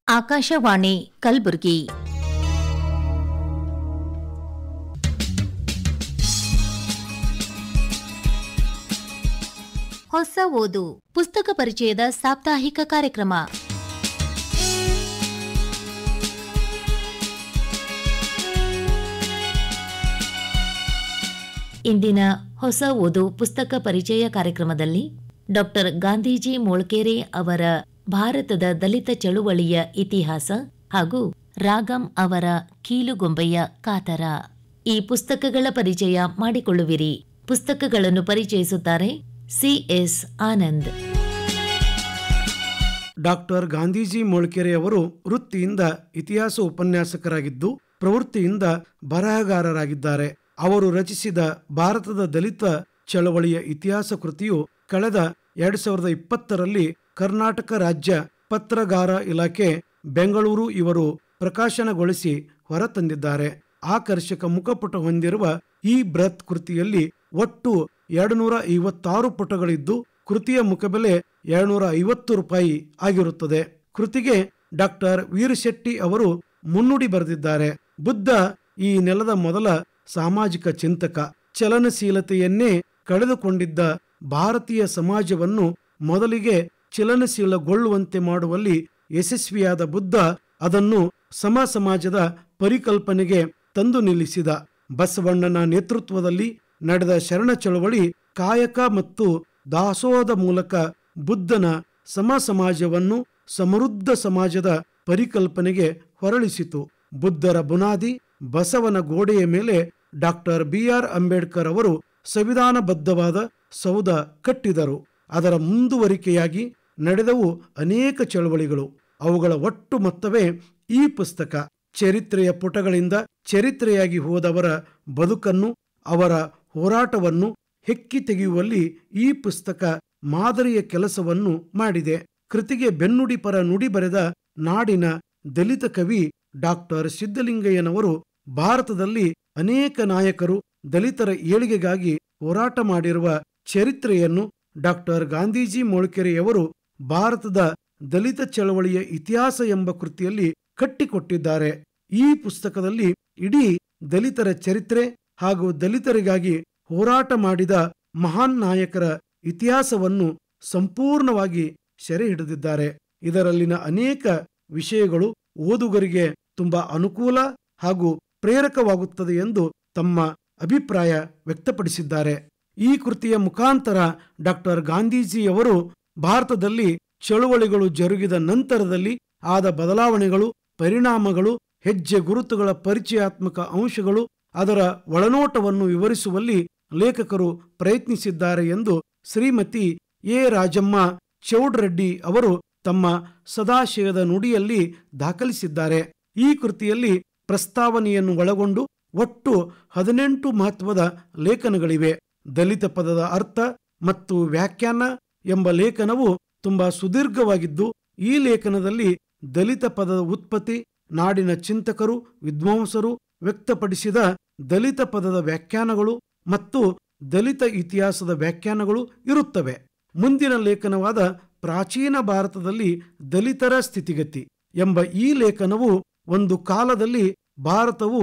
ಆಕಾಶವಾಣಿ ಕಲಬುರಗಿ. ಹೊಸ ಓದು ಪುಸ್ತಕ ಪರಿಚಯದ ಸಾಪ್ತಾಹಿಕ ಕಾರ್ಯಕ್ರಮ. ಇಂದಿನ ಹೊಸ ಓದು ಪುಸ್ತಕ ಪರಿಚಯ ಕಾರ್ಯಕ್ರಮದಲ್ಲಿ ಡಾಕ್ಟರ್ ಗಾಂಧೀಜಿ ಮೊಳ್ಕೆರೆ ಅವರ ಭಾರತದ ದಲಿತ ಚಳುವಳಿಯ ಇತಿಹಾಸ ಹಾಗೂ ರಾಗಂ ಅವರ ಕೀಲುಗೊಂಬೆಯ ಕಾತರ ಈ ಪುಸ್ತಕಗಳ ಪರಿಚಯ ಮಾಡಿಕೊಳ್ಳುವಿರಿ. ಪುಸ್ತಕಗಳನ್ನು ಪರಿಚಯಿಸುತ್ತಾರೆ ಸಿಎಸ್ ಆನಂದ್. ಡಾಕ್ಟರ್ ಗಾಂಧೀಜಿ ಮೊಳ್ಕೆರೆ ಅವರು ವೃತ್ತಿಯಿಂದ ಇತಿಹಾಸ ಉಪನ್ಯಾಸಕರಾಗಿದ್ದು ಪ್ರವೃತ್ತಿಯಿಂದ ಬರಹಗಾರರಾಗಿದ್ದಾರೆ. ಅವರು ರಚಿಸಿದ ಭಾರತದ ದಲಿತ ಚಳವಳಿಯ ಇತಿಹಾಸ ಕೃತಿಯು ಕಳೆದ 2020ರಲ್ಲಿ ಕರ್ನಾಟಕ ರಾಜ್ಯ ಪತ್ರಗಾರ ಇಲಾಖೆ ಬೆಂಗಳೂರು ಇವರು ಪ್ರಕಾಶನಗೊಳಿಸಿ ಹೊರತಂದಿದ್ದಾರೆ. ಆಕರ್ಷಕ ಮುಖಪುಟ ಹೊಂದಿರುವ ಈ ಬೃಹತ್ ಕೃತಿಯಲ್ಲಿ ಒಟ್ಟು 256 ಪುಟಗಳಿದ್ದು ಕೃತಿಯ ಮುಖಬೆಲೆ 250 ರೂಪಾಯಿ ಆಗಿರುತ್ತದೆ. ಕೃತಿಗೆ ಡಾಕ್ಟರ್ ವೀರಶೆಟ್ಟಿ ಅವರು ಮುನ್ನುಡಿ ಬರೆದಿದ್ದಾರೆ. ಬುದ್ಧ ಈ ನೆಲದ ಮೊದಲ ಸಾಮಾಜಿಕ ಚಿಂತಕ. ಚಲನಶೀಲತೆಯನ್ನೇ ಕಳೆದುಕೊಂಡಿದ್ದ ಭಾರತೀಯ ಸಮಾಜವನ್ನು ಮೊದಲಿಗೆ ಚಲನಶೀಲಗೊಳ್ಳುವಂತೆ ಮಾಡುವಲ್ಲಿ ಯಶಸ್ವಿಯಾದ ಬುದ್ಧ ಅದನ್ನು ಸಮ ಸಮಾಜದ ಪರಿಕಲ್ಪನೆಗೆ ತಂದು ನಿಲ್ಲಿಸಿದ. ಬಸವಣ್ಣನ ನೇತೃತ್ವದಲ್ಲಿ ನಡೆದ ಶರಣ ಚಳವಳಿ ಕಾಯಕ ಮತ್ತು ದಾಸೋಹದ ಮೂಲಕ ಬುದ್ಧನ ಸಮ ಸಮಾಜವನ್ನು ಸಮೃದ್ಧ ಸಮಾಜದ ಪರಿಕಲ್ಪನೆಗೆ ಹೊರಳಿಸಿತು. ಬುದ್ಧರ ಬುನಾದಿ ಬಸವನ ಗೋಡೆಯ ಮೇಲೆ ಡಾಕ್ಟರ್ BR ಅಂಬೇಡ್ಕರ್ ಅವರು ಸಂವಿಧಾನಬದ್ಧವಾದ ಸೌಧ ಕಟ್ಟಿದರು. ಅದರ ಮುಂದುವರಿಕೆಯಾಗಿ ನಡೆದವು ಅನೇಕ ಚಳವಳಿಗಳು. ಅವುಗಳ ಒಟ್ಟು ಮೊತ್ತವೇ ಈ ಪುಸ್ತಕ. ಚರಿತ್ರೆಯ ಪುಟಗಳಿಂದ ಚರಿತ್ರೆಯಾಗಿ ಹೋದವರ ಬದುಕನ್ನು, ಅವರ ಹೋರಾಟವನ್ನು ಹೆಕ್ಕಿ ತೆಗೆಯುವಲ್ಲಿ ಈ ಪುಸ್ತಕ ಮಾದರಿಯ ಕೆಲಸವನ್ನು ಮಾಡಿದೆ. ಕೃತಿಗೆ ಬೆನ್ನುಡಿ ಪರ ನುಡಿ ಬರೆದ ನಾಡಿನ ದಲಿತ ಕವಿ ಡಾಕ್ಟರ್ ಸಿದ್ದಲಿಂಗಯ್ಯನವರು ಭಾರತದಲ್ಲಿ ಅನೇಕ ನಾಯಕರು ದಲಿತರ ಏಳಿಗೆಗಾಗಿ ಹೋರಾಟ ಮಾಡಿರುವ ಚರಿತ್ರೆಯನ್ನು ಡಾಕ್ಟರ್ ಗಾಂಧೀಜಿ ಮೊಳ್ಕೆರೆಯವರು ಭಾರತದ ದಲಿತ ಚಳವಳಿಯ ಇತಿಹಾಸ ಎಂಬ ಕೃತಿಯಲ್ಲಿ ಕಟ್ಟಿಕೊಟ್ಟಿದ್ದಾರೆ. ಈ ಪುಸ್ತಕದಲ್ಲಿ ಇಡೀ ದಲಿತರ ಚರಿತ್ರೆ ಹಾಗೂ ದಲಿತರಿಗಾಗಿ ಹೋರಾಟ ಮಾಡಿದ ಮಹಾನ್ ನಾಯಕರ ಇತಿಹಾಸವನ್ನು ಸಂಪೂರ್ಣವಾಗಿ ಸೆರೆ ಹಿಡಿದಿದ್ದಾರೆ. ಇದರಲ್ಲಿನ ಅನೇಕ ವಿಷಯಗಳು ಓದುಗರಿಗೆ ತುಂಬಾ ಅನುಕೂಲ ಹಾಗೂ ಪ್ರೇರಕವಾಗುತ್ತದೆ ಎಂದು ತಮ್ಮ ಅಭಿಪ್ರಾಯ ವ್ಯಕ್ತಪಡಿಸಿದ್ದಾರೆ. ಈ ಕೃತಿಯ ಮುಖಾಂತರ ಡಾಕ್ಟರ್ ಗಾಂಧೀಜಿಯವರು ಭಾರತದಲ್ಲಿ ಚಳುವಳಿಗಳು ಜರುಗಿದ ನಂತರದಲ್ಲಿ ಆದ ಬದಲಾವಣೆಗಳು, ಪರಿಣಾಮಗಳು, ಹೆಜ್ಜೆ ಗುರುತುಗಳ ಪರಿಚಯಾತ್ಮಕ ಅಂಶಗಳು, ಅದರ ಒಳನೋಟವನ್ನು ವಿವರಿಸುವಲ್ಲಿ ಲೇಖಕರು ಪ್ರಯತ್ನಿಸಿದ್ದಾರೆ ಎಂದು ಶ್ರೀಮತಿ ಎ ರಾಜಮ್ಮ ಚೌಡ್ರೆಡ್ಡಿ ಅವರು ತಮ್ಮ ಸದಾಶಯದ ನುಡಿಯಲ್ಲಿ ದಾಖಲಿಸಿದ್ದಾರೆ. ಈ ಕೃತಿಯಲ್ಲಿ ಪ್ರಸ್ತಾವನೆಯನ್ನು ಒಳಗೊಂಡು ಒಟ್ಟು 18 ಮಹತ್ವದ ಲೇಖನಗಳಿವೆ. ದಲಿತ ಪದದ ಅರ್ಥ ಮತ್ತು ವ್ಯಾಖ್ಯಾನ ಎಂಬ ಲೇಖನವು ತುಂಬಾ ಸುದೀರ್ಘವಾಗಿದ್ದು ಈ ಲೇಖನದಲ್ಲಿ ದಲಿತ ಪದದ ಉತ್ಪತ್ತಿ, ನಾಡಿನ ಚಿಂತಕರು, ವಿದ್ವಾಂಸರು ವ್ಯಕ್ತಪಡಿಸಿದ ದಲಿತ ಪದದ ವ್ಯಾಖ್ಯಾನಗಳು ಮತ್ತು ದಲಿತ ಇತಿಹಾಸದ ವ್ಯಾಖ್ಯಾನಗಳು ಇರುತ್ತವೆ. ಮುಂದಿನ ಲೇಖನವಾದ ಪ್ರಾಚೀನ ಭಾರತದಲ್ಲಿ ದಲಿತರ ಸ್ಥಿತಿಗತಿ ಎಂಬ ಈ ಲೇಖನವು ಒಂದು ಕಾಲದಲ್ಲಿ ಭಾರತವು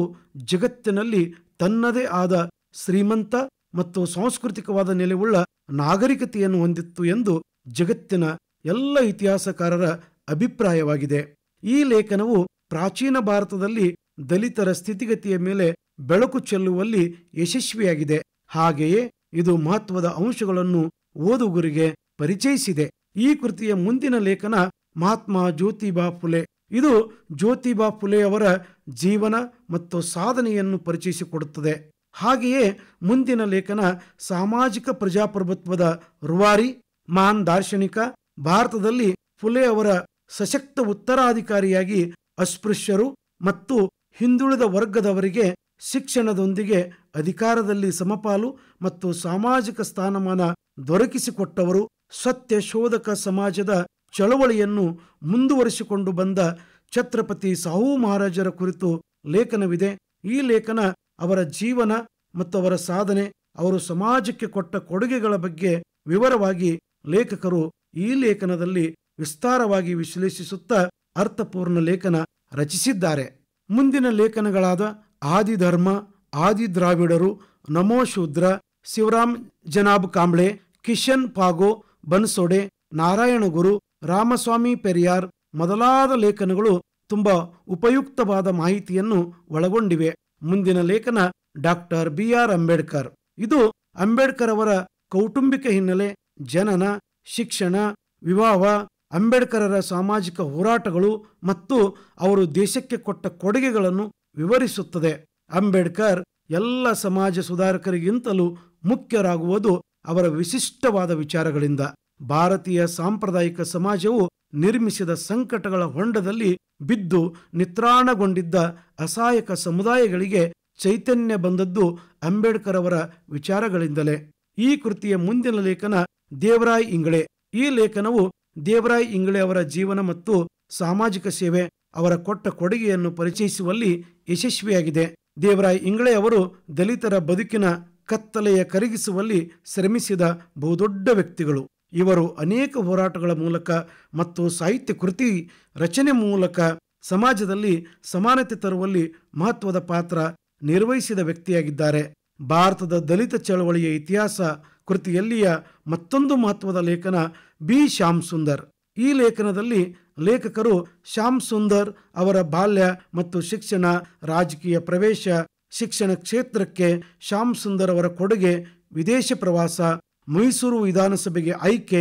ಜಗತ್ತಿನಲ್ಲಿ ತನ್ನದೇ ಆದ ಶ್ರೀಮಂತ ಮತ್ತು ಸಾಂಸ್ಕೃತಿಕವಾದ ನೆಲೆಯುಳ್ಳ ನಾಗರಿಕತೆಯನ್ನು ಹೊಂದಿತ್ತು ಎಂದು ಜಗತ್ತಿನ ಎಲ್ಲ ಇತಿಹಾಸಕಾರರ ಅಭಿಪ್ರಾಯವಾಗಿದೆ. ಈ ಲೇಖನವು ಪ್ರಾಚೀನ ಭಾರತದಲ್ಲಿ ದಲಿತರ ಸ್ಥಿತಿಗತಿಯ ಮೇಲೆ ಬೆಳಕು ಚೆಲ್ಲುವಲ್ಲಿ ಯಶಸ್ವಿಯಾಗಿದೆ. ಹಾಗೆಯೇ ಇದು ಮಹತ್ವದ ಅಂಶಗಳನ್ನು ಓದುಗರಿಗೆ ಪರಿಚಯಿಸಿದೆ. ಈ ಕೃತಿಯ ಮುಂದಿನ ಲೇಖನ ಮಹಾತ್ಮ ಜ್ಯೋತಿಬಾ ಫುಲೆ. ಇದು ಜ್ಯೋತಿಬಾ ಫುಲೆ ಅವರ ಜೀವನ ಮತ್ತು ಸಾಧನೆಯನ್ನು ಪರಿಚಯಿಸಿಕೊಡುತ್ತದೆ. ಹಾಗೆಯೇ ಮುಂದಿನ ಲೇಖನ ಸಾಮಾಜಿಕ ಪ್ರಜಾಪ್ರಭುತ್ವದ ರೂವಾರಿ, ಮಹಾನ್ ದಾರ್ಶನಿಕ. ಭಾರತದಲ್ಲಿ ಫುಲೆ ಅವರ ಸಶಕ್ತ ಉತ್ತರಾಧಿಕಾರಿಯಾಗಿ ಅಸ್ಪೃಶ್ಯರು ಮತ್ತು ಹಿಂದುಳಿದ ವರ್ಗದವರಿಗೆ ಶಿಕ್ಷಣದೊಂದಿಗೆ ಅಧಿಕಾರದಲ್ಲಿ ಸಮಪಾಲು ಮತ್ತು ಸಾಮಾಜಿಕ ಸ್ಥಾನಮಾನ ದೊರಕಿಸಿಕೊಟ್ಟವರು. ಸತ್ಯ ಶೋಧಕ ಸಮಾಜದ ಚಳವಳಿಯನ್ನು ಮುಂದುವರಿಸಿಕೊಂಡು ಬಂದ ಛತ್ರಪತಿ ಸಾಹು ಮಹಾರಾಜರ ಕುರಿತು ಲೇಖನವಿದೆ. ಈ ಲೇಖನ ಅವರ ಜೀವನ ಮತ್ತು ಅವರ ಸಾಧನೆ, ಅವರು ಸಮಾಜಕ್ಕೆ ಕೊಟ್ಟ ಕೊಡುಗೆಗಳ ಬಗ್ಗೆ ವಿವರವಾಗಿ ಲೇಖಕರು ಈ ಲೇಖನದಲ್ಲಿ ವಿಸ್ತಾರವಾಗಿ ವಿಶ್ಲೇಷಿಸುತ್ತಾ ಅರ್ಥಪೂರ್ಣ ಲೇಖನ ರಚಿಸಿದ್ದಾರೆ. ಮುಂದಿನ ಲೇಖನಗಳಾದ ಆದಿಧರ್ಮ, ಆದಿದ್ರಾವಿಡರು, ನಮೋ ಶೂದ್ರ, ಶಿವರಾಮ್ ಜನಾಬ್ ಕಾಂಬ್ಳೆ, ಕಿಶನ್ ಪಾಗೋ ಬನ್ಸೋಡೆ, ನಾರಾಯಣ ಗುರು, ರಾಮಸ್ವಾಮಿ ಪೆರಿಯಾರ್ ಮೊದಲಾದ ಲೇಖನಗಳು ತುಂಬಾ ಉಪಯುಕ್ತವಾದ ಮಾಹಿತಿಯನ್ನು ಒಳಗೊಂಡಿವೆ. ಮುಂದಿನ ಲೇಖನ ಡಾಕ್ಟರ್ BR ಅಂಬೇಡ್ಕರ್. ಇದು ಅಂಬೇಡ್ಕರ್ ಅವರ ಕೌಟುಂಬಿಕ ಹಿನ್ನೆಲೆ, ಜನನ, ಶಿಕ್ಷಣ, ವಿವಾಹ, ಅಂಬೇಡ್ಕರರ ಸಾಮಾಜಿಕ ಹೋರಾಟಗಳು ಮತ್ತು ಅವರು ದೇಶಕ್ಕೆ ಕೊಟ್ಟ ಕೊಡುಗೆಗಳನ್ನು ವಿವರಿಸುತ್ತದೆ. ಅಂಬೇಡ್ಕರ್ ಎಲ್ಲ ಸಮಾಜ ಸುಧಾರಕರಿಗಿಂತಲೂ ಮುಖ್ಯರಾಗುವುದು ಅವರ ವಿಶಿಷ್ಟವಾದ ವಿಚಾರಗಳಿಂದ. ಭಾರತೀಯ ಸಾಂಪ್ರದಾಯಿಕ ಸಮಾಜವು ನಿರ್ಮಿಸಿದ ಸಂಕಟಗಳ ಹೊಂಡದಲ್ಲಿ ಬಿದ್ದು ನಿತ್ರಾಣಗೊಂಡಿದ್ದ ಅಸಹಾಯಕ ಸಮುದಾಯಗಳಿಗೆ ಚೈತನ್ಯ ಬಂದದ್ದು ಅಂಬೇಡ್ಕರ್ ಅವರ ವಿಚಾರಗಳಿಂದಲೇ. ಈ ಕೃತಿಯ ಮುಂದಿನ ಲೇಖನ ದೇವರಾಯ್ ಇಂಗಳೆ. ಈ ಲೇಖನವು ದೇವರಾಯ್ ಇಂಗಳೆ ಅವರ ಜೀವನ ಮತ್ತು ಸಾಮಾಜಿಕ ಸೇವೆ, ಅವರ ಕೊಟ್ಟ ಕೊಡುಗೆಯನ್ನು ಪರಿಚಯಿಸುವಲ್ಲಿ ಯಶಸ್ವಿಯಾಗಿದೆ. ದೇವರಾಯ್ ಇಂಗಳೆ ಅವರು ದಲಿತರ ಬದುಕಿನ ಕತ್ತಲೆಯ ಕರಗಿಸುವಲ್ಲಿ ಶ್ರಮಿಸಿದ ಬಹುದೊಡ್ಡ ವ್ಯಕ್ತಿಗಳು. ಇವರು ಅನೇಕ ಹೋರಾಟಗಳ ಮೂಲಕ ಮತ್ತು ಸಾಹಿತ್ಯ ಕೃತಿ ರಚನೆ ಮೂಲಕ ಸಮಾಜದಲ್ಲಿ ಸಮಾನತೆ ತರುವಲ್ಲಿ ಮಹತ್ವದ ಪಾತ್ರ ನಿರ್ವಹಿಸಿದ ವ್ಯಕ್ತಿಯಾಗಿದ್ದಾರೆ. ಭಾರತದ ದಲಿತ ಚಳವಳಿಯ ಇತಿಹಾಸ ಕೃತಿಯಲ್ಲಿಯ ಮತ್ತೊಂದು ಮಹತ್ವದ ಲೇಖನ ಬಿ ಶ್ಯಾಮ್ ಸುಂದರ್. ಈ ಲೇಖನದಲ್ಲಿ ಲೇಖಕರು ಶ್ಯಾಮ್ ಸುಂದರ್ ಅವರ ಬಾಲ್ಯ ಮತ್ತು ಶಿಕ್ಷಣ, ರಾಜಕೀಯ ಪ್ರವೇಶ, ಶಿಕ್ಷಣ ಕ್ಷೇತ್ರಕ್ಕೆ ಶ್ಯಾಮ್ ಸುಂದರ್ ಅವರ ಕೊಡುಗೆ, ವಿದೇಶ ಪ್ರವಾಸ, ಮೈಸೂರು ವಿಧಾನಸಭೆಗೆ ಆಯ್ಕೆ,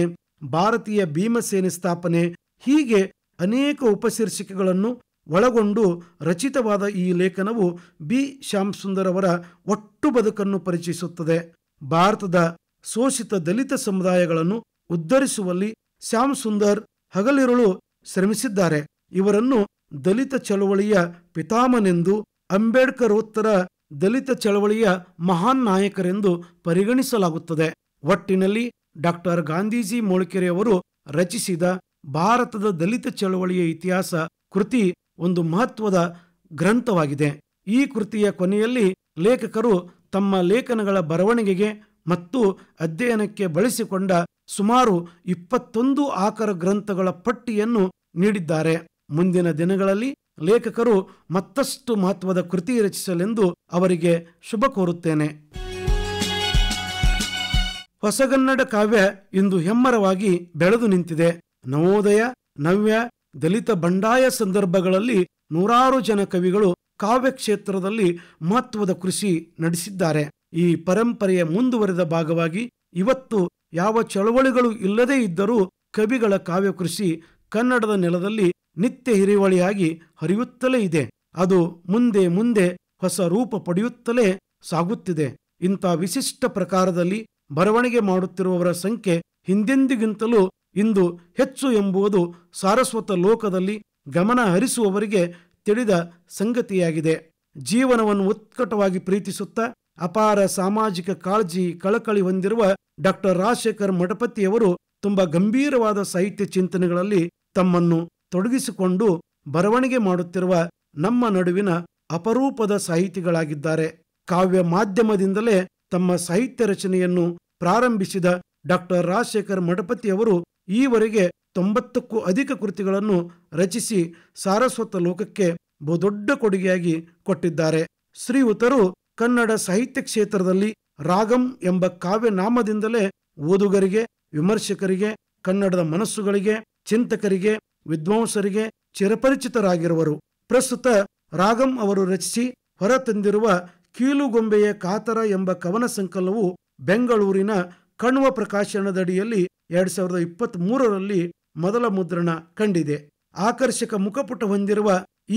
ಭಾರತೀಯ ಭೀಮಸೇನೆ ಸ್ಥಾಪನೆ, ಹೀಗೆ ಅನೇಕ ಉಪಶೀರ್ಷಿಕೆಗಳನ್ನು ಒಳಗೊಂಡು ರಚಿತವಾದ ಈ ಲೇಖನವು ಬಿ ಶ್ಯಾಮ್ ಸುಂದರ್ ಅವರ ಒಟ್ಟು ಬದುಕನ್ನು ಪರಿಚಯಿಸುತ್ತದೆ. ಭಾರತದ ಶೋಷಿತ ದಲಿತ ಸಮುದಾಯಗಳನ್ನು ಉದ್ಧರಿಸುವಲ್ಲಿ ಶ್ಯಾಮ್ ಸುಂದರ್ ಹಗಲಿರುಳು ಶ್ರಮಿಸಿದ್ದಾರೆ. ಇವರನ್ನು ದಲಿತ ಚಳವಳಿಯ ಪಿತಾಮನೆಂದು, ಅಂಬೇಡ್ಕರೋತ್ತರ ದಲಿತ ಚಳವಳಿಯ ಮಹಾನ್ ನಾಯಕರೆಂದು ಪರಿಗಣಿಸಲಾಗುತ್ತದೆ. ಒಟ್ಟಿನಲ್ಲಿ ಡಾಕ್ಟರ್ ಗಾಂಧೀಜಿ ಮೊಳಕೆರೆಯವರು ರಚಿಸಿದ ಭಾರತದ ದಲಿತ ಚಳವಳಿಯ ಇತಿಹಾಸ ಕೃತಿ ಒಂದು ಮಹತ್ವದ ಗ್ರಂಥವಾಗಿದೆ. ಈ ಕೃತಿಯ ಕೊನೆಯಲ್ಲಿ ಲೇಖಕರು ತಮ್ಮ ಲೇಖನಗಳ ಬರವಣಿಗೆಗೆ ಮತ್ತು ಅಧ್ಯಯನಕ್ಕೆ ಬಳಸಿಕೊಂಡ ಸುಮಾರು 21 ಆಕರ ಗ್ರಂಥಗಳ ಪಟ್ಟಿಯನ್ನು ನೀಡಿದ್ದಾರೆ. ಮುಂದಿನ ದಿನಗಳಲ್ಲಿ ಲೇಖಕರು ಮತ್ತಷ್ಟು ಮಹತ್ವದ ಕೃತಿ ರಚಿಸಲೆಂದು ಅವರಿಗೆ ಶುಭ ಕೋರುತ್ತೇನೆ. ಹೊಸಗನ್ನಡ ಕಾವ್ಯ ಇಂದು ಹೆಮ್ಮರವಾಗಿ ಬೆಳೆದು ನಿಂತಿದೆ. ನವೋದಯ, ನವ್ಯ, ದಲಿತ ಬಂಡಾಯ ಸಂದರ್ಭಗಳಲ್ಲಿ ನೂರಾರು ಜನ ಕವಿಗಳು ಕಾವ್ಯ ಕ್ಷೇತ್ರದಲ್ಲಿ ಮಹತ್ವದ ಕೃಷಿ ನಡೆಸಿದ್ದಾರೆ. ಈ ಪರಂಪರೆಯ ಮುಂದುವರೆದ ಭಾಗವಾಗಿ ಇವತ್ತು ಯಾವ ಚಳವಳಿಗಳು ಇಲ್ಲದೇ ಇದ್ದರೂ ಕವಿಗಳ ಕಾವ್ಯ ಕೃಷಿ ಕನ್ನಡದ ನೆಲದಲ್ಲಿ ನಿತ್ಯ ಹಿರಿವಳಿಯಾಗಿ ಹರಿಯುತ್ತಲೇ ಇದೆ. ಅದು ಮುಂದೆ ಮುಂದೆ ಹೊಸ ರೂಪ ಪಡೆಯುತ್ತಲೇ ಸಾಗುತ್ತಿದೆ. ಇಂಥ ವಿಶಿಷ್ಟ ಪ್ರಕಾರದಲ್ಲಿ ಬರವಣಿಗೆ ಮಾಡುತ್ತಿರುವವರ ಸಂಖ್ಯೆ ಹಿಂದೆಂದಿಗಿಂತಲೂ ಇಂದು ಹೆಚ್ಚು ಎಂಬುದು ಸಾರಸ್ವತ ಲೋಕದಲ್ಲಿ ಗಮನ ಹರಿಸುವವರಿಗೆ ತಿಳಿದ ಸಂಗತಿಯಾಗಿದೆ. ಜೀವನವನ್ನು ಉತ್ಕಟವಾಗಿ ಪ್ರೀತಿಸುತ್ತಾ ಅಪಾರ ಸಾಮಾಜಿಕ ಕಾಳಜಿ, ಕಳಕಳಿ ಹೊಂದಿರುವ ಡಾಕ್ಟರ್ ರಾಜಶೇಖರ್ ಮಠಪತಿಯವರು ತುಂಬಾ ಗಂಭೀರವಾದ ಸಾಹಿತ್ಯ ಚಿಂತನೆಗಳಲ್ಲಿ ತಮ್ಮನ್ನು ತೊಡಗಿಸಿಕೊಂಡು ಬರವಣಿಗೆ ಮಾಡುತ್ತಿರುವ ನಮ್ಮ ನಡುವಿನ ಅಪರೂಪದ ಸಾಹಿತಿಗಳಾಗಿದ್ದಾರೆ. ಕಾವ್ಯ ಮಾಧ್ಯಮದಿಂದಲೇ ತಮ್ಮ ಸಾಹಿತ್ಯ ರಚನೆಯನ್ನು ಪ್ರಾರಂಭಿಸಿದ ಡಾಕ್ಟರ್ ರಾಜಶೇಖರ್ ಮಠಪತಿಯವರು ಈವರೆಗೆ 90ಕ್ಕೂ ಅಧಿಕ ಕೃತಿಗಳನ್ನು ರಚಿಸಿ ಸಾರಸ್ವತ ಲೋಕಕ್ಕೆ ಬಹುದೊಡ್ಡ ಕೊಡುಗೆಯಾಗಿ ಕೊಟ್ಟಿದ್ದಾರೆ. ಶ್ರೀಯುತರು ಕನ್ನಡ ಸಾಹಿತ್ಯ ಕ್ಷೇತ್ರದಲ್ಲಿ ರಾಗಂ ಎಂಬ ಕಾವ್ಯ ನಾಮದಿಂದಲೇ ಓದುಗರಿಗೆ, ವಿಮರ್ಶಕರಿಗೆ, ಕನ್ನಡದ ಮನಸ್ಸುಗಳಿಗೆ, ಚಿಂತಕರಿಗೆ, ವಿದ್ವಾಂಸರಿಗೆ ಚಿರಪರಿಚಿತರಾಗಿರುವರು. ಪ್ರಸ್ತುತ ರಾಗಂ ಅವರು ರಚಿಸಿ ಹೊರತಂದಿರುವ ಕೀಲುಗೊಂಬೆಯ ಕಾತರ ಎಂಬ ಕವನ ಸಂಕಲನವು ಬೆಂಗಳೂರಿನ ಕಣ್ವ ಪ್ರಕಾಶನದಡಿಯಲ್ಲಿ 2023ರಲ್ಲಿ ಮೊದಲ ಮುದ್ರಣ ಕಂಡಿದೆ. ಆಕರ್ಷಕ ಮುಖಪುಟ ಹೊಂದಿರುವ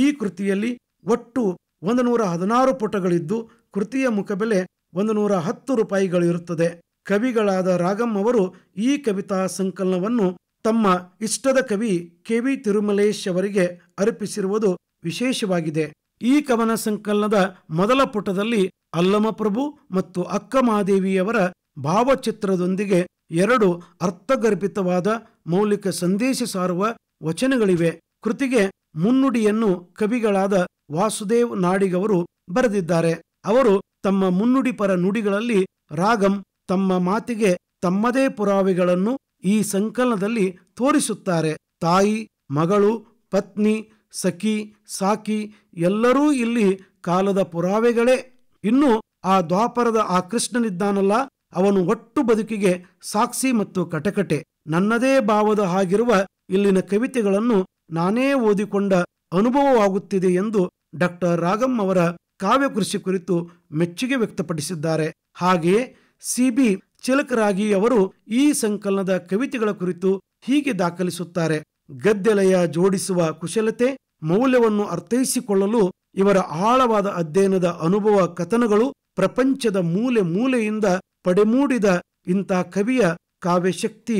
ಈ ಕೃತಿಯಲ್ಲಿ ಒಟ್ಟು 116 ಪುಟಗಳಿದ್ದು ಕೃತಿಯ ಮುಖಬೆಲೆ 110 ರೂಪಾಯಿಗಳಿರುತ್ತದೆ. ಕವಿಗಳಾದ ರಾಗಂ ಅವರು ಈ ಕವಿತಾ ಸಂಕಲನವನ್ನು ತಮ್ಮ ಇಷ್ಟದ ಕವಿ KV ತಿರುಮಲೇಶ್ ಅವರಿಗೆ ಅರ್ಪಿಸಿರುವುದು ವಿಶೇಷವಾಗಿದೆ. ಈ ಕವನ ಸಂಕಲನದ ಮೊದಲ ಪುಟದಲ್ಲಿ ಅಲ್ಲಮಪ್ರಭು ಮತ್ತು ಅಕ್ಕ ಮಹಾದೇವಿಯವರ ಭಾವಚಿತ್ರದೊಂದಿಗೆ 2 ಅರ್ಥಗರ್ಭಿತವಾದ ಮೌಲಿಕ ಸಂದೇಶ ಸಾರುವ ವಚನಗಳಿವೆ. ಕೃತಿಗೆ ಮುನ್ನುಡಿಯನ್ನು ಕವಿಗಳಾದ ವಾಸುದೇವ್ ನಾಡಿಗವರು ಬರೆದಿದ್ದಾರೆ. ಅವರು ತಮ್ಮ ಮುನ್ನುಡಿ ಪರ ನುಡಿಗಳಲ್ಲಿ ರಾಗಂ ತಮ್ಮ ಮಾತಿಗೆ ತಮ್ಮದೇ ಪುರಾವೆಗಳನ್ನು ಈ ಸಂಕಲನದಲ್ಲಿ ತೋರಿಸುತ್ತಾರೆ. ತಾಯಿ, ಮಗಳು, ಪತ್ನಿ, ಸಖಿ, ಸಾಕಿ ಎಲ್ಲರೂ ಇಲ್ಲಿ ಕಾಲದ ಪುರಾವೆಗಳೇ. ಇನ್ನು ಆ ದ್ವಾಪರದ ಆ ಕೃಷ್ಣನಿದ್ದಾನಲ್ಲ, ಅವನು ಒಟ್ಟು ಬದುಕಿಗೆ ಸಾಕ್ಷಿ ಮತ್ತು ಕಟಕಟೆ. ನನ್ನದೇ ಭಾವದ ಹಾಗಿರುವ ಇಲ್ಲಿನ ಕವಿತೆಗಳನ್ನು ನಾನೇ ಓದಿಕೊಂಡ ಅನುಭವವಾಗುತ್ತಿದೆ ಎಂದು ಡಾಕ್ಟರ್ ರಾಗಂ ಅವರ ಕಾವ್ಯಕೃಷಿ ಕುರಿತು ಮೆಚ್ಚುಗೆ ವ್ಯಕ್ತಪಡಿಸಿದ್ದಾರೆ. ಹಾಗೆಯೇ ಸಿ.ಬಿ. ಚಿಲಕರಾಗಿ ಅವರು ಈ ಸಂಕಲನದ ಕವಿತೆಗಳ ಕುರಿತು ಹೀಗೆ ದಾಖಲಿಸುತ್ತಾರೆ. ಗದ್ದೆಲಯ ಜೋಡಿಸುವ ಕುಶಲತೆ, ಮೌಲ್ಯವನ್ನು ಅರ್ಥೈಸಿಕೊಳ್ಳಲು ಇವರ ಆಳವಾದ ಅಧ್ಯಯನದ ಅನುಭವ ಕಥನಗಳು, ಪ್ರಪಂಚದ ಮೂಲೆ ಮೂಲೆಯಿಂದ ಪಡೆಮೂಡಿದ ಇಂಥ ಕವಿಯ ಕಾವ್ಯಶಕ್ತಿ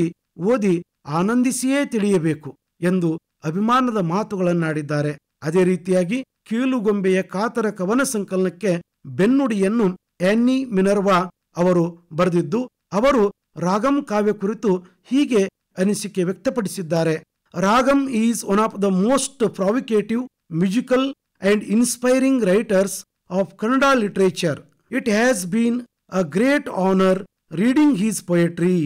ಓದಿ ಆನಂದಿಸಿಯೇ ತಿಳಿಯಬೇಕು ಎಂದು ಅಭಿಮಾನದ ಮಾತುಗಳನ್ನಾಡಿದ್ದಾರೆ. ಅದೇ ರೀತಿಯಾಗಿ ಕೀಲುಗೊಂಬೆಯ ಕಾತರ ಕವನ ಸಂಕಲನಕ್ಕೆ ಬೆನ್ನುಡಿಯನ್ನು ಆನ್ನಿ ಮಿನರ್ವಾ ಅವರು ಬರೆದಿದ್ದು, ಅವರು ರಾಗಂ ಕಾವ್ಯ ಕುರಿತು ಹೀಗೆ ಅನಿಸಿಕೆ ವ್ಯಕ್ತಪಡಿಸಿದ್ದಾರೆ. Ragam is one of the most provocative, musical and inspiring writers of Kannada literature. It has been a great honour reading his poetry.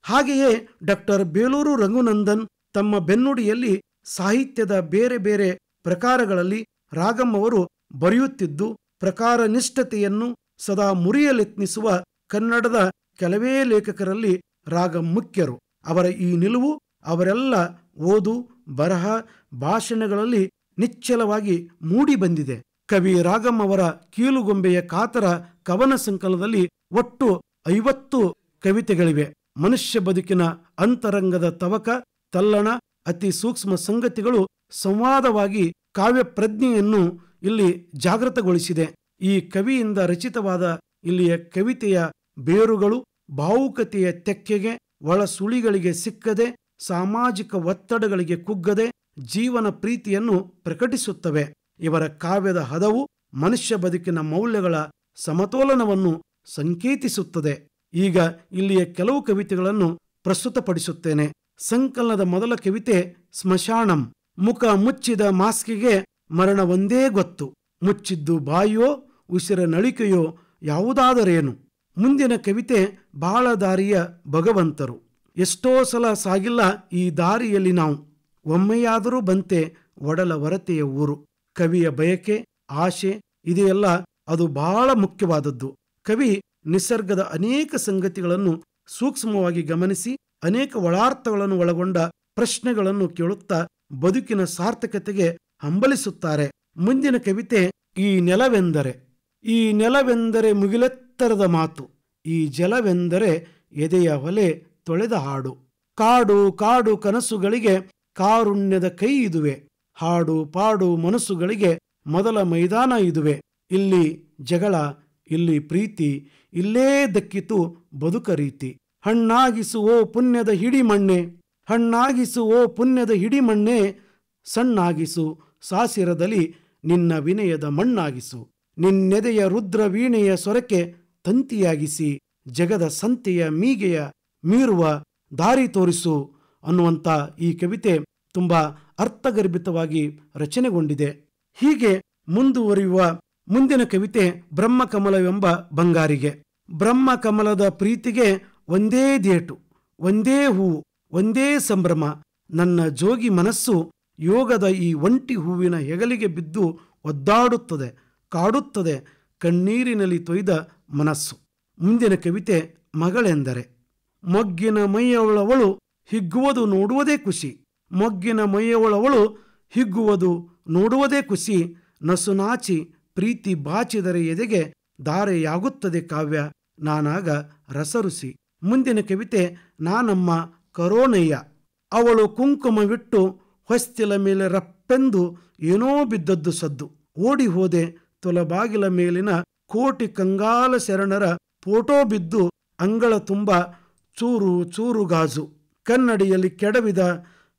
ಹಾಗೆಯೇ ಡಾಕ್ಟರ್ ಬೇಲೂರು ರಘುನಂದನ್ ತಮ್ಮ ಬೆನ್ನುಡಿಯಲ್ಲಿ ಸಾಹಿತ್ಯದ ಬೇರೆ ಬೇರೆ ಪ್ರಕಾರಗಳಲ್ಲಿ ರಾಗಂ ಅವರು ಬರೆಯುತ್ತಿದ್ದು, ಪ್ರಕಾರ ನಿಷ್ಠತೆಯನ್ನು ಸದಾ ಮುರಿಯಲೆತ್ನಿಸುವ ಕನ್ನಡದ ಕೆಲವೇ ಲೇಖಕರಲ್ಲಿ ರಾಗಂ ಮುಖ್ಯರು. ಅವರ ಈ ನಿಲುವು ಅವರೆಲ್ಲ ಓದು, ಬರಹ, ಭಾಷಣಗಳಲ್ಲಿ ನಿಚ್ಚಲವಾಗಿ ಮೂಡಿ ಬಂದಿದೆ. ಕವಿ ರಾಗಂ ಅವರ ಕೀಲುಗೊಂಬೆಯ ಕಾತರ ಕವನ ಸಂಕಲನದಲ್ಲಿ ಒಟ್ಟು 50 ಕವಿತೆಗಳಿವೆ. ಮನುಷ್ಯ ಬದುಕಿನ ಅಂತರಂಗದ ತವಕ, ತಲ್ಲಣ, ಅತಿ ಸೂಕ್ಷ್ಮ ಸಂಗತಿಗಳು ಸಂವಾದವಾಗಿ ಕಾವ್ಯ ಪ್ರಜ್ಞೆಯನ್ನು ಇಲ್ಲಿ ಜಾಗೃತಗೊಳಿಸಿದೆ. ಈ ಕವಿಯಿಂದ ರಚಿತವಾದ ಇಲ್ಲಿಯ ಕವಿತೆಯ ಬೇರುಗಳು ಭಾವುಕತೆಯ ತೆಕ್ಕೆಗೆ, ಒಳ ಸುಳಿಗಳಿಗೆ ಸಿಕ್ಕದೆ, ಸಾಮಾಜಿಕ ಒತ್ತಡಗಳಿಗೆ ಕುಗ್ಗದೆ ಜೀವನ ಪ್ರೀತಿಯನ್ನು ಪ್ರಕಟಿಸುತ್ತವೆ. ಇವರ ಕಾವ್ಯದ ಹದವು ಮನುಷ್ಯ ಬದುಕಿನ ಮೌಲ್ಯಗಳ ಸಮತೋಲನವನ್ನು ಸಂಕೇತಿಸುತ್ತದೆ. ಈಗ ಇಲ್ಲಿಯ ಕೆಲವು ಕವಿತೆಗಳನ್ನು ಪ್ರಸ್ತುತಪಡಿಸುತ್ತೇನೆ. ಸಂಕಲನದ ಮೊದಲ ಕವಿತೆ ಸ್ಮಶಾನಂ. ಮುಖ ಮುಚ್ಚಿದ ಮಾಸ್ಕಿಗೆ ಮರಣ ಒಂದೇ ಗೊತ್ತು, ಮುಚ್ಚಿದ್ದು ಬಾಯಿಯೋ ಉಸಿರ ನಳಿಕೆಯೋ ಯಾವುದಾದರೇನು. ಮುಂದಿನ ಕವಿತೆ ಬಾಳದಾರಿಯ ಭಗವಂತರು. ಎಷ್ಟೋ ಸಲ ಸಾಗಿಲ್ಲ ಈ ದಾರಿಯಲ್ಲಿ ನಾವು, ಒಮ್ಮೆಯಾದರೂ ಬಂತೆ ಒಡಲ ಹೊರತೆಯ ಊರು. ಕವಿಯ ಬಯಕೆ, ಆಶೆ ಇದೆಯಲ್ಲ, ಅದು ಬಹಳ ಮುಖ್ಯವಾದದ್ದು. ಕವಿ ನಿಸರ್ಗದ ಅನೇಕ ಸಂಗತಿಗಳನ್ನು ಸೂಕ್ಷ್ಮವಾಗಿ ಗಮನಿಸಿ ಅನೇಕ ಒಳಾರ್ಥಗಳನ್ನು ಒಳಗೊಂಡ ಪ್ರಶ್ನೆಗಳನ್ನು ಕೇಳುತ್ತಾ ಬದುಕಿನ ಸಾರ್ಥಕತೆಗೆ ಹಂಬಲಿಸುತ್ತಾರೆ. ಮುಂದಿನ ಕವಿತೆ ಈ ನೆಲವೆಂದರೆ. ಈ ನೆಲವೆಂದರೆ ಮುಗಿಲೆತ್ತರದ ಮಾತು, ಈ ಜಲವೆಂದರೆ ಎದೆಯ ಹೊಲೆ ತೊಳೆದ ಹಾಡು. ಕಾಡು ಕಾಡು ಕನಸುಗಳಿಗೆ ಕಾರುಣ್ಯದ ಕೈ ಇದುವೆ, ಹಾಡು ಪಾಡು ಮನಸ್ಸುಗಳಿಗೆ ಮೊದಲ ಮೈದಾನ ಇದುವೆ. ಇಲ್ಲಿ ಜಗಳ, ಇಲ್ಲಿ ಪ್ರೀತಿ, ಇಲ್ಲೇ ದಕ್ಕಿತು ಬದುಕ ರೀತಿ. ಹಣ್ಣಾಗಿಸುವೋ ಪುಣ್ಯದ ಹಿಡಿಮಣ್ಣೆ, ಹಣ್ಣಾಗಿಸುವೋ ಪುಣ್ಯದ ಹಿಡಿಮಣ್ಣೆ, ಸಣ್ಣಾಗಿಸು ಸಾಸಿರದಲ್ಲಿ ನಿನ್ನ ವಿನಯದ ಮಣ್ಣಾಗಿಸು. ನಿನ್ನೆದೆಯ ರುದ್ರ ವೀಣೆಯ ಸೊರಕೆ ತಂತಿಯಾಗಿಸಿ, ಜಗದ ಸಂತೆಯ ಮೀಗೆಯ ಮೀರುವ ದಾರಿ ತೋರಿಸು ಅನ್ನುವಂಥ ಈ ಕವಿತೆ ತುಂಬ ಅರ್ಥಗರ್ಭಿತವಾಗಿ ರಚನೆಗೊಂಡಿದೆ. ಹೀಗೆ ಮುಂದುವರಿಯುವ ಮುಂದಿನ ಕವಿತೆ ಬ್ರಹ್ಮಕಮಲವೆಂಬ ಬಂಗಾರಿಗೆ. ಬ್ರಹ್ಮಕಮಲದ ಪ್ರೀತಿಗೆ ಒಂದೇ ದೇಟು, ಒಂದೇ ಹೂವು, ಒಂದೇ ಸಂಭ್ರಮ. ನನ್ನ ಜೋಗಿ ಮನಸ್ಸು ಯೋಗದ ಈ ಒಂಟಿ ಹೂವಿನ ಹೆಗಲಿಗೆ ಬಿದ್ದು ಒದ್ದಾಡುತ್ತದೆ, ಕಾಡುತ್ತದೆ ಕಣ್ಣೀರಿನಲ್ಲಿ ತೊಯ್ದ ಮನಸ್ಸು. ಮುಂದಿನ ಕವಿತೆ ಮಗಳೆಂದರೆ. ಮೊಗ್ಗಿನ ಮೈಯವಳವಳು ಹಿಗ್ಗುವುದು ನೋಡುವುದೇ ಖುಷಿ, ಮೊಗ್ಗಿನ ಮೈಯವಳವಳು ಹಿಗ್ಗುವುದು ನೋಡುವುದೇ ಖುಷಿ. ನಸುನಾಚಿ ಪ್ರೀತಿ ಬಾಚಿದರೆ ಎದೆಗೆ ಧಾರೆಯಾಗುತ್ತದೆ ಕಾವ್ಯ, ನಾನಾಗ ರಸರುಸಿ. ಮುಂದಿನ ಕವಿತೆ ನಾನಮ್ಮ ಕರೋನಯ್ಯ. ಅವಳು ಕುಂಕುಮವಿಟ್ಟು ಹೊಸ್ತಿಲ ಮೇಲೆ ರಪ್ಪೆಂದು ಏನೋ ಬಿದ್ದದ್ದು ಸದ್ದು. ಓಡಿ ಹೋದೆ ತೊಲಬಾಗಿಲ ಮೇಲಿನ ಕೋಟಿ ಕಂಗಾಲ ಶರಣರ ಫೋಟೋ ಬಿದ್ದು ಅಂಗಳ ತುಂಬ ಚೂರು ಚೂರು ಗಾಜು. ಕನ್ನಡಿಯಲ್ಲಿ ಕೆಡವಿದ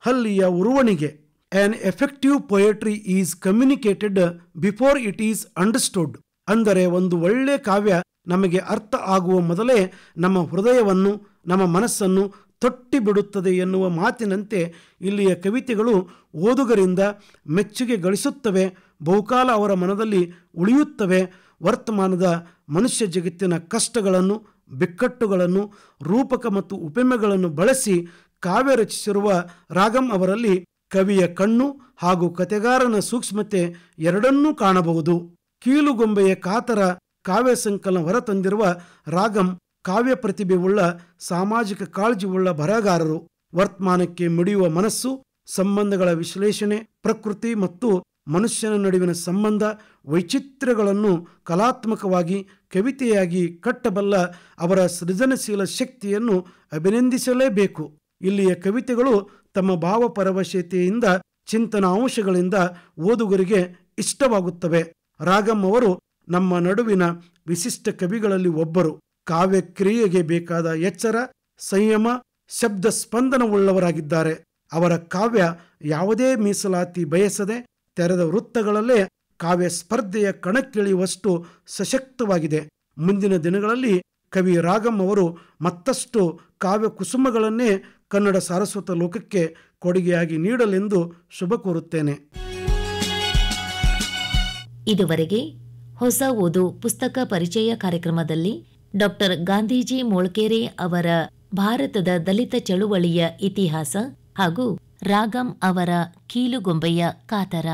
ಹಲ್ಲಿಯ ಉರುವಣಿಗೆ. An effective poetry is communicated before it is understood. ಅಂದರೆ ಒಂದು ಒಳ್ಳೆ ಕಾವ್ಯ ನಮಗೆ ಅರ್ಥ ಆಗುವ ಮೊದಲೇ ನಮ್ಮ ಹೃದಯವನ್ನು, ನಮ್ಮ ಮನಸ್ಸನ್ನು ತೊಟ್ಟಿಬಿಡುತ್ತದೆ ಎನ್ನುವ ಮಾತಿನಂತೆ ಇಲ್ಲಿಯ ಕವಿತೆಗಳು ಓದುಗರಿಂದ ಮೆಚ್ಚುಗೆ ಗಳಿಸುತ್ತವೆ, ಬಹುಕಾಲ ಅವರ ಮನದಲ್ಲಿ ಉಳಿಯುತ್ತವೆ. ವರ್ತಮಾನದ ಮನುಷ್ಯ ಜಗತ್ತಿನ ಕಷ್ಟಗಳನ್ನು, ಬಿಕ್ಕಟ್ಟುಗಳನ್ನು, ರೂಪಕ ಮತ್ತು ಉಪಮೆಗಳನ್ನು ಬಳಸಿ ಕಾವ್ಯ ರಚಿಸಿರುವ ರಾಗಂ ಅವರಲ್ಲಿ ಕವಿಯ ಕಣ್ಣು ಹಾಗೂ ಕತೆಗಾರನ ಸೂಕ್ಷ್ಮತೆ ಎರಡನ್ನೂ ಕಾಣಬಹುದು. ಕೀಲುಗೊಂಬೆಯ ಕಾತರ ಕಾವ್ಯ ಸಂಕಲನ ಹೊರತಂದಿರುವ ರಾಗಂ ಕಾವ್ಯ ಪ್ರತಿಭೆಯುಳ್ಳ ಸಾಮಾಜಿಕ ಕಾಳಜಿಯುಳ್ಳ ಬರಹಗಾರರು. ವರ್ತಮಾನಕ್ಕೆ ಮಿಡಿಯುವ ಮನಸ್ಸು, ಸಂಬಂಧಗಳ ವಿಶ್ಲೇಷಣೆ, ಪ್ರಕೃತಿ ಮತ್ತು ಮನುಷ್ಯನ ನಡುವಿನ ಸಂಬಂಧ ವೈಚಿತ್ರ್ಯಗಳನ್ನು ಕಲಾತ್ಮಕವಾಗಿ ಕವಿತೆಯಾಗಿ ಕಟ್ಟಬಲ್ಲ ಅವರ ಸೃಜನಶೀಲ ಶಕ್ತಿಯನ್ನು ಅಭಿನಂದಿಸಲೇಬೇಕು. ಇಲ್ಲಿಯ ಕವಿತೆಗಳು ತಮ್ಮ ಭಾವಪರವಶತೆಯಿಂದ ಚಿಂತನಾಂಶಗಳಿಂದ ಓದುಗರಿಗೆ ಇಷ್ಟವಾಗುತ್ತವೆ. ರಾಗಂ ಅವರು ನಮ್ಮ ನಡುವಿನ ವಿಶಿಷ್ಟ ಕವಿಗಳಲ್ಲಿ ಒಬ್ಬರು. ಕಾವ್ಯಕ್ರಿಯೆಗೆ ಬೇಕಾದ ಎಚ್ಚರ, ಸಂಯಮ, ಶಬ್ದ ಸ್ಪಂದನವುಳ್ಳವರಾಗಿದ್ದಾರೆ. ಅವರ ಕಾವ್ಯ ಯಾವುದೇ ಮೀಸಲಾತಿ ಬಯಸದೆ ತೆರೆದ ವೃತ್ತಗಳಲ್ಲೇ ಕಾವ್ಯ ಸ್ಪರ್ಧೆಯ ಕಣಕ್ಕಿಳಿಯುವಷ್ಟು ಸಶಕ್ತವಾಗಿದೆ. ಮುಂದಿನ ದಿನಗಳಲ್ಲಿ ಕವಿ ರಾಗಂ ಅವರು ಮತ್ತಷ್ಟು ಕಾವ್ಯ ಕುಸುಮಗಳನ್ನೇ ಕನ್ನಡ ಸಾರಸ್ವತ ಲೋಕಕ್ಕೆ ಕೊಡುಗೆಯಾಗಿ ನೀಡಲೆಂದು ಶುಭ ಕೋರುತ್ತೇನೆ. ಇದುವರೆಗೆ ಹೊಸ ಓದು ಪುಸ್ತಕ ಪರಿಚಯ ಕಾರ್ಯಕ್ರಮದಲ್ಲಿ ಡಾಕ್ಟರ್ ಗಾಂಧೀಜಿ ಮೊಳ್ಕೆರೆ ಅವರ ಭಾರತದ ದಲಿತ ಚಳುವಳಿಯ ಇತಿಹಾಸ ಹಾಗೂ ರಾಗಂ ಅವರ ಕೀಲುಗೊಂಬೆಯ ಕಾತರ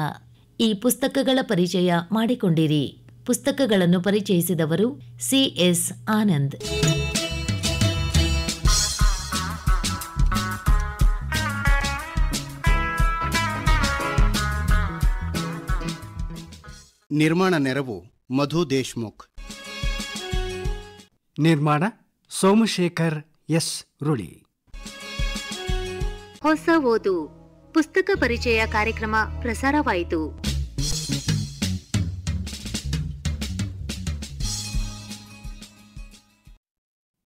ಈ ಪುಸ್ತಕಗಳ ಪರಿಚಯ ಮಾಡಿಕೊಂಡಿರಿ. ಪುಸ್ತಕಗಳನ್ನು ಪರಿಚಯಿಸಿದವರು ಸಿಎಸ್ ಆನಂದ್. ನಿರ್ಮಾಣ ನೆರವು ಮಧು ದೇಶ್ಮುಖ್. ನಿರ್ಮಾಣ ಸೋಮಶೇಖರ್ ಎಸ್ ರುಳಿ. ಹೊಸ ಓದು ಪುಸ್ತಕ ಪರಿಚಯ ಕಾರ್ಯಕ್ರಮ ಪ್ರಸಾರವಾಯಿತು.